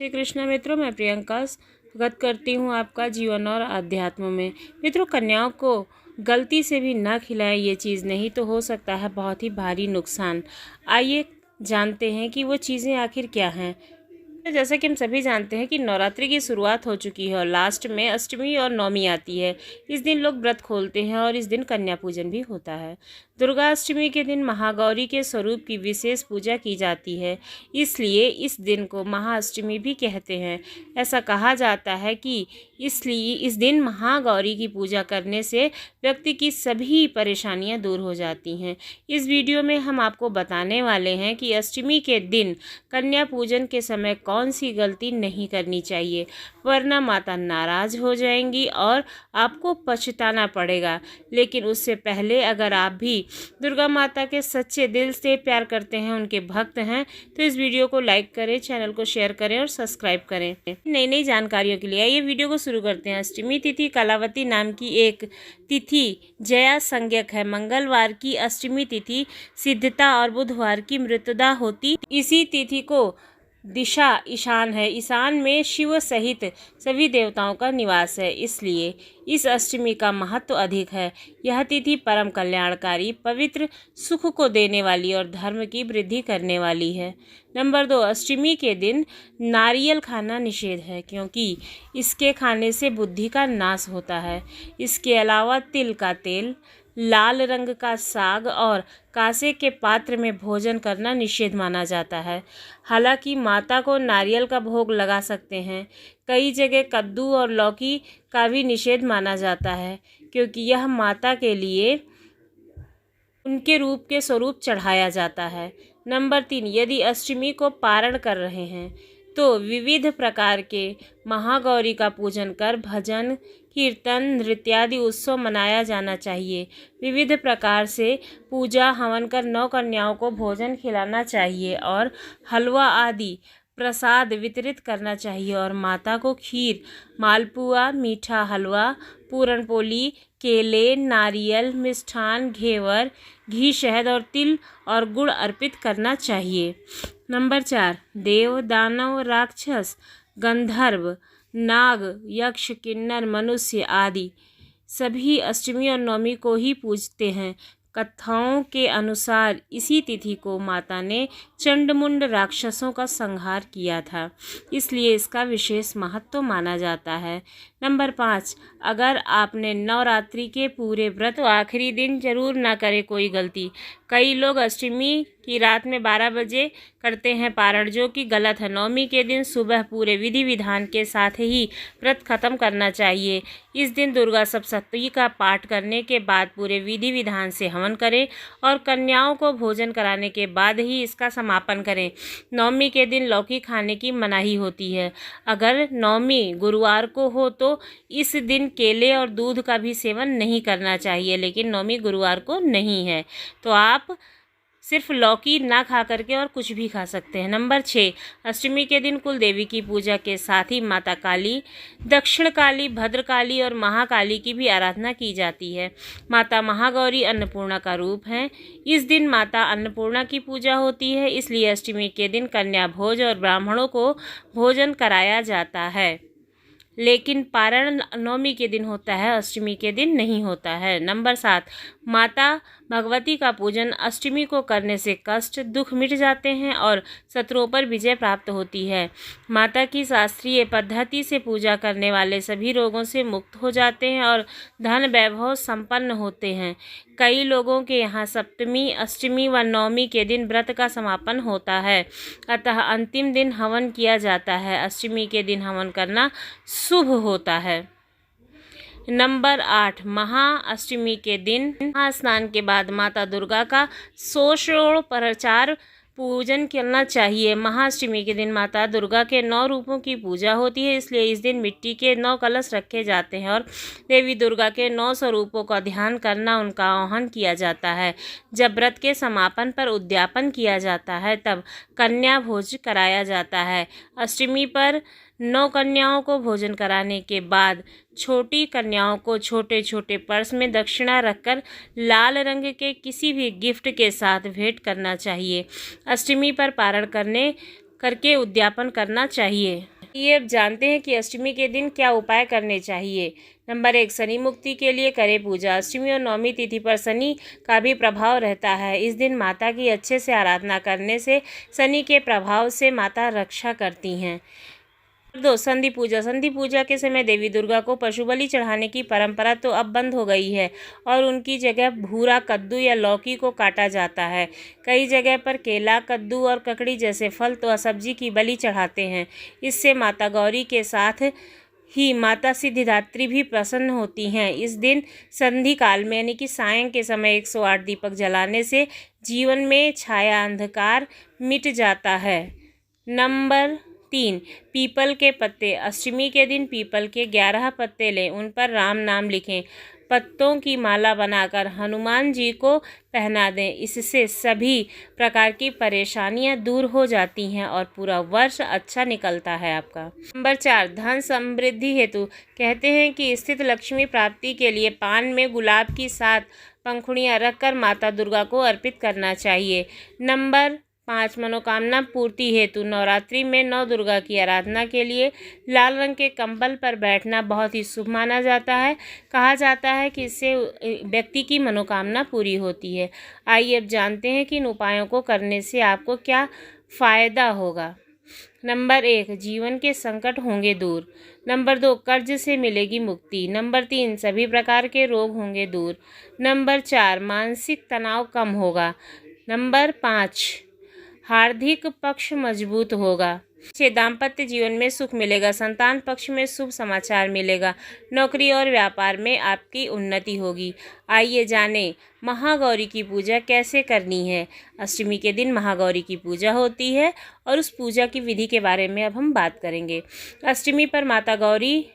श्री कृष्ण मित्रों, मैं प्रियंका स्वागत करती हूँ आपका जीवन और अध्यात्म में। मित्रों, कन्याओं को गलती से भी ना खिलाएं, ये चीज़ नहीं तो हो सकता है बहुत ही भारी नुकसान। आइए जानते हैं कि वो चीज़ें आखिर क्या हैं। जैसा कि हम सभी जानते हैं कि नवरात्रि की शुरुआत हो चुकी है और लास्ट में अष्टमी और नवमी आती है। इस दिन लोग व्रत खोलते हैं और इस दिन कन्या पूजन भी होता है। दुर्गा अष्टमी के दिन महागौरी के स्वरूप की विशेष पूजा की जाती है, इसलिए इस दिन को महाअष्टमी भी कहते हैं। ऐसा कहा जाता है कि इसलिए इस दिन महागौरी की पूजा करने से व्यक्ति की सभी परेशानियां दूर हो जाती हैं। इस वीडियो में हम आपको बताने वाले हैं कि अष्टमी के दिन कन्या पूजन के समय कौन सी गलती नहीं करनी चाहिए, वरना माता नाराज हो जाएंगी और आपको पछताना पड़ेगा। लेकिन उससे पहले अगर आप भी दुर्गा माता के सच्चे दिल से प्यार करते हैं, उनके भक्त हैं, तो इस वीडियो को लाइक करें, चैनल को शेयर करें और सब्सक्राइब करें। नई नई जानकारियों के लिए ये वीडियो को शुरू करते हैं। अष्टमी तिथि कलावती नाम की एक तिथि जया संज्ञक है। मंगलवार की अष्टमी तिथि सिद्धता और बुधवार की मृतदा होती। इसी तिथि को दिशा ईशान है। ईशान में शिव सहित सभी देवताओं का निवास है, इसलिए इस अष्टमी का महत्व अधिक है। यह तिथि परम कल्याणकारी, पवित्र, सुख को देने वाली और धर्म की वृद्धि करने वाली है। नंबर 2, अष्टमी के दिन नारियल खाना निषेध है, क्योंकि इसके खाने से बुद्धि का नाश होता है। इसके अलावा तिल का तेल, लाल रंग का साग और कांसे के पात्र में भोजन करना निषेध माना जाता है। हालांकि माता को नारियल का भोग लगा सकते हैं। कई जगह कद्दू और लौकी का भी निषेध माना जाता है, क्योंकि यह माता के लिए उनके रूप के स्वरूप चढ़ाया जाता है। नंबर 3, यदि अष्टमी को पारण कर रहे हैं तो विविध प्रकार के महागौरी का पूजन कर भजन, कीर्तन, नृत्य आदि उत्सव मनाया जाना चाहिए। विविध प्रकार से पूजा हवन कर 9 कन्याओं को भोजन खिलाना चाहिए और हलवा आदि प्रसाद वितरित करना चाहिए और माता को खीर, मालपुआ, मीठा हलवा, पूरण पोली, केले, नारियल, मिष्ठान, घेवर, घी, शहद और तिल और गुड़ अर्पित करना चाहिए। नंबर 4, देव, दानव, राक्षस, गंधर्व, नाग, यक्ष, किन्नर, मनुष्य आदि सभी अष्टमी और नवमी को ही पूजते हैं। कथाओं के अनुसार इसी तिथि को माता ने चंडमुंड राक्षसों का संहार किया था, इसलिए इसका विशेष महत्व माना जाता है। नंबर 5, अगर आपने नवरात्रि के पूरे व्रत तो आखिरी दिन जरूर ना करें कोई गलती। कई लोग अष्टमी की रात में 12 बजे करते हैं पारण, जो कि गलत है। नवमी के दिन सुबह पूरे विधि विधान के साथ ही व्रत खत्म करना चाहिए। इस दिन दुर्गा सप्तशती का पाठ करने के बाद पूरे विधि विधान से हवन करें और कन्याओं को भोजन कराने के बाद ही इसका समापन करें। नवमी के दिन लौकी खाने की मनाही होती है। अगर नवमी गुरुवार को हो तो इस दिन केले और दूध का भी सेवन नहीं करना चाहिए, लेकिन नवमी गुरुवार को नहीं है तो आप सिर्फ लौकी ना खा करके और कुछ भी खा सकते हैं। नंबर 6, अष्टमी के दिन कुल देवी की पूजा के साथ ही माता काली, दक्षिण काली, भद्रकाली और महाकाली की भी आराधना की जाती है। माता महागौरी अन्नपूर्णा का रूप है। इस दिन माता अन्नपूर्णा की पूजा होती है, इसलिए अष्टमी के दिन कन्या भोज और ब्राह्मणों को भोजन कराया जाता है। लेकिन पारण नवमी के दिन होता है, अष्टमी के दिन नहीं होता है। नंबर 7, माता भगवती का पूजन अष्टमी को करने से कष्ट, दुख मिट जाते हैं और शत्रुओं पर विजय प्राप्त होती है। माता की शास्त्रीय पद्धति से पूजा करने वाले सभी रोगों से मुक्त हो जाते हैं और धन वैभव संपन्न होते हैं। कई लोगों के यहाँ सप्तमी, अष्टमी व नवमी के दिन व्रत का समापन होता है, अतः अंतिम दिन हवन किया जाता है। अष्टमी के दिन हवन करना शुभ होता है। नंबर 8, महाअष्टमी के दिन महास्नान के बाद माता दुर्गा का षोडशोपचार पूजन करना चाहिए। महाअष्टमी के दिन माता दुर्गा के 9 रूपों की पूजा होती है, इसलिए इस दिन मिट्टी के 9 कलश रखे जाते हैं और देवी दुर्गा के 9 स्वरूपों का ध्यान करना उनका आह्वान किया जाता है। जब व्रत के समापन पर उद्यापन किया जाता है तब कन्या भोज कराया जाता है। अष्टमी पर 9 कन्याओं को भोजन कराने के बाद छोटी कन्याओं को छोटे छोटे पर्स में दक्षिणा रखकर लाल रंग के किसी भी गिफ्ट के साथ भेंट करना चाहिए। अष्टमी पर पारण करने करके उद्यापन करना चाहिए। ये अब जानते हैं कि अष्टमी के दिन क्या उपाय करने चाहिए। नंबर 1, शनि मुक्ति के लिए करें पूजा। अष्टमी और नवमी तिथि पर शनि का भी प्रभाव रहता है। इस दिन माता की अच्छे से आराधना करने से शनि के प्रभाव से माता रक्षा करती हैं। 2, संधि पूजा। संधि पूजा के समय देवी दुर्गा को पशु बलि चढ़ाने की परंपरा तो अब बंद हो गई है और उनकी जगह भूरा कद्दू या लौकी को काटा जाता है। कई जगह पर केला, कद्दू और ककड़ी जैसे फल तो सब्जी की बलि चढ़ाते हैं। इससे माता गौरी के साथ ही माता सिद्धिदात्री भी प्रसन्न होती हैं। इस दिन संधि काल में यानी कि सायं के समय 108 दीपक जलाने से जीवन में छाया अंधकार मिट जाता है। नंबर 3, पीपल के पत्ते। अष्टमी के दिन पीपल के 11 पत्ते लें, उन पर राम नाम लिखें, पत्तों की माला बनाकर हनुमान जी को पहना दें। इससे सभी प्रकार की परेशानियां दूर हो जाती हैं और पूरा वर्ष अच्छा निकलता है आपका। नंबर 4, धन समृद्धि हेतु। कहते हैं कि स्थित लक्ष्मी प्राप्ति के लिए पान में गुलाब की 7 पंखुड़ियाँ रखकर माता दुर्गा को अर्पित करना चाहिए। नंबर 5, मनोकामना पूर्ति हेतु। नवरात्रि में 9 दुर्गा की आराधना के लिए लाल रंग के कंबल पर बैठना बहुत ही शुभ माना जाता है। कहा जाता है कि इससे व्यक्ति की मनोकामना पूरी होती है। आइए अब जानते हैं कि इन उपायों को करने से आपको क्या फ़ायदा होगा। नंबर 1, जीवन के संकट होंगे दूर। नंबर 2, कर्ज से मिलेगी मुक्ति। नंबर 3, सभी प्रकार के रोग होंगे दूर। नंबर 4, मानसिक तनाव कम होगा। नंबर 5, हार्दिक पक्ष मजबूत होगा। 6, दाम्पत्य जीवन में सुख मिलेगा। संतान पक्ष में शुभ समाचार मिलेगा। नौकरी और व्यापार में आपकी उन्नति होगी। आइए जानें महागौरी की पूजा कैसे करनी है। अष्टमी के दिन महागौरी की पूजा होती है और उस पूजा की विधि के बारे में अब हम बात करेंगे। अष्टमी पर माता गौरी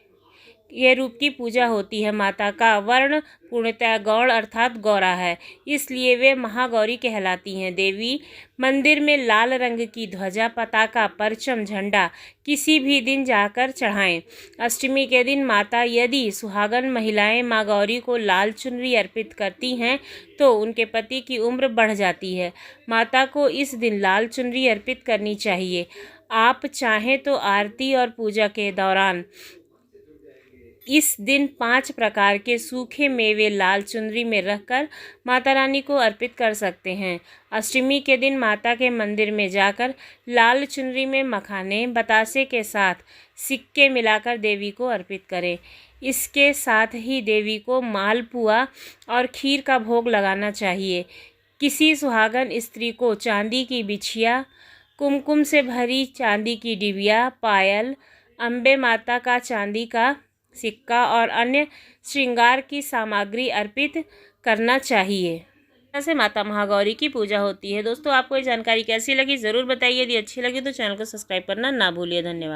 ये रूप की पूजा होती है। माता का वर्ण पूर्णतः गौड़ अर्थात गौरा है, इसलिए वे महागौरी कहलाती हैं। देवी मंदिर में लाल रंग की ध्वजा, पताका, परचम, झंडा किसी भी दिन जाकर चढ़ाएं। अष्टमी के दिन माता यदि सुहागन महिलाएं माँ गौरी को लाल चुनरी अर्पित करती हैं तो उनके पति की उम्र बढ़ जाती है। माता को इस दिन लाल चुनरी अर्पित करनी चाहिए। आप चाहें तो आरती और पूजा के दौरान इस दिन 5 प्रकार के सूखे मेवे लाल चुनरी में रखकर माता रानी को अर्पित कर सकते हैं। अष्टमी के दिन माता के मंदिर में जाकर लाल चुनरी में मखाने, बतासे के साथ सिक्के मिलाकर देवी को अर्पित करें। इसके साथ ही देवी को मालपुआ और खीर का भोग लगाना चाहिए। किसी सुहागन स्त्री को चांदी की बिछिया, कुमकुम से भरी चांदी की डिबिया, पायल, अम्बे माता का चांदी का सिक्का और अन्य श्रृंगार की सामग्री अर्पित करना चाहिए। ऐसे माता महागौरी की पूजा होती है। दोस्तों, आपको ये जानकारी कैसी लगी ज़रूर बताइए। यदि अच्छी लगी तो चैनल को सब्सक्राइब करना ना भूलिए। धन्यवाद।